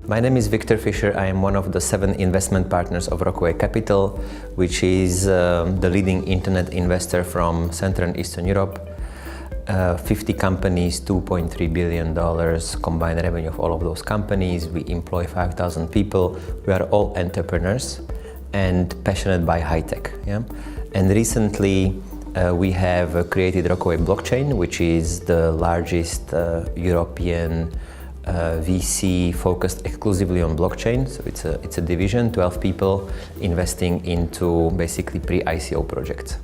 My name is Viktor Fischer. I am one of the 7 investment partners of Rockaway Capital, which is the leading internet investor from Central and Eastern Europe. 50 companies, $2.3 billion combined revenue of all of those companies. We employ 5,000 people. We are all entrepreneurs and passionate by high tech. Yeah? And recently we have created Rockaway Blockchain, which is the largest European VC focused exclusively on blockchain. So it's a division, 12 people investing into basically pre-ICO projects.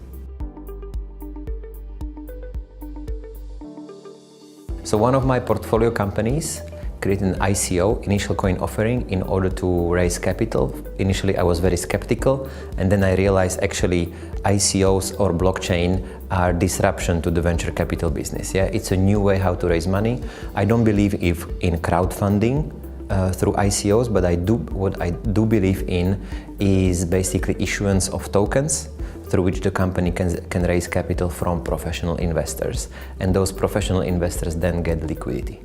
So one of my portfolio companies created an ICO, initial coin offering, in order to raise capital. Initially I was very skeptical, and then I realized actually ICOs or blockchain are disruption to the venture capital business. Yeah, it's a new way how to raise money. I don't believe in crowdfunding through ICOs, but what I do believe in is basically issuance of tokens through which the company can raise capital from professional investors, and those professional investors then get liquidity.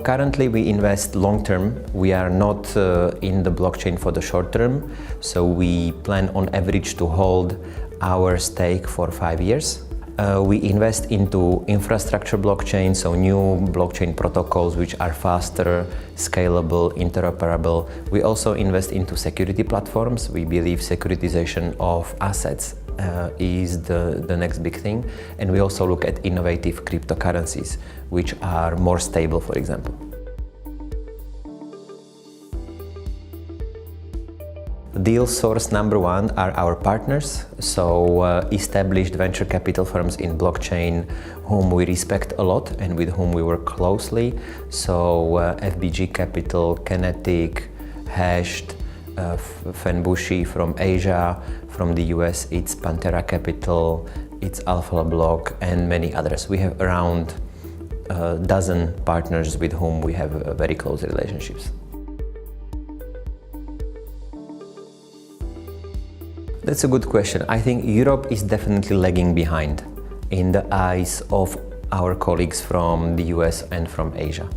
Currently we invest long term. We are not in the blockchain for the short term, so we plan on average to hold our stake for 5 years. We invest into infrastructure blockchain, so new blockchain protocols which are faster, scalable, interoperable. We also invest into security platforms. We believe securitization of assets is the next big thing. And we also look at innovative cryptocurrencies, which are more stable, for example. Deal source number 1 are our partners, so established venture capital firms in blockchain whom we respect a lot and with whom we work closely. So FBG Capital, Kinetic, Hashed, Fenbushi from Asia, from the US it's Pantera Capital, it's Alpha Block, and many others. We have around a dozen partners with whom we have very close relationships. That's a good question. I think Europe is definitely lagging behind in the eyes of our colleagues from the US and from Asia.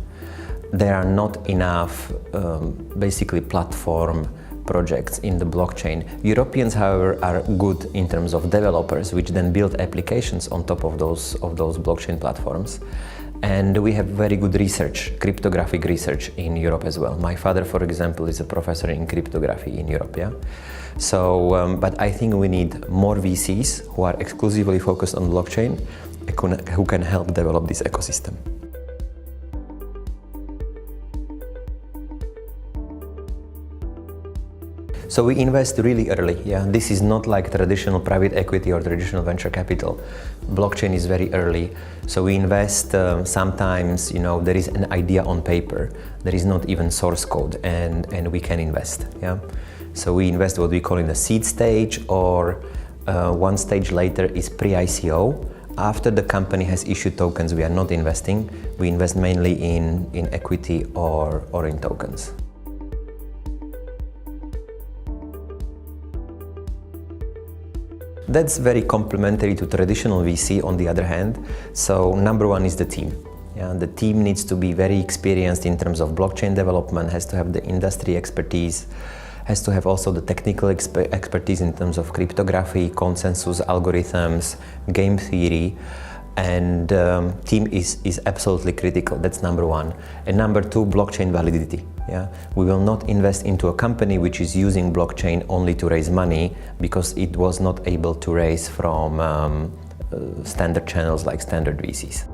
There are not enough basically platform projects in the blockchain. Europeans, however, are good in terms of developers, which then build applications on top of those blockchain platforms. And we have very good research, cryptographic research in Europe as well. My father, for example, is a professor in cryptography in Europe. Yeah? So, but I think we need more VCs who are exclusively focused on blockchain, who can help develop this ecosystem. So we invest really early. Yeah, this is not like traditional private equity or traditional venture capital. Blockchain is very early. So we invest sometimes, there is an idea on paper. There is not even source code, and we can invest. Yeah. So we invest what we call in the seed stage, or one stage later is pre-ICO. After the company has issued tokens, we are not investing. We invest mainly in equity or in tokens. That's very complementary to traditional VC on the other hand. So number 1 is the team. Yeah, the team needs to be very experienced in terms of blockchain development, has to have the industry expertise, has to have also the technical expertise in terms of cryptography, consensus algorithms, game theory, and team is absolutely critical. That's number 1. And number 2, blockchain validity. Yeah? We will not invest into a company which is using blockchain only to raise money because it was not able to raise from standard channels like standard VCs.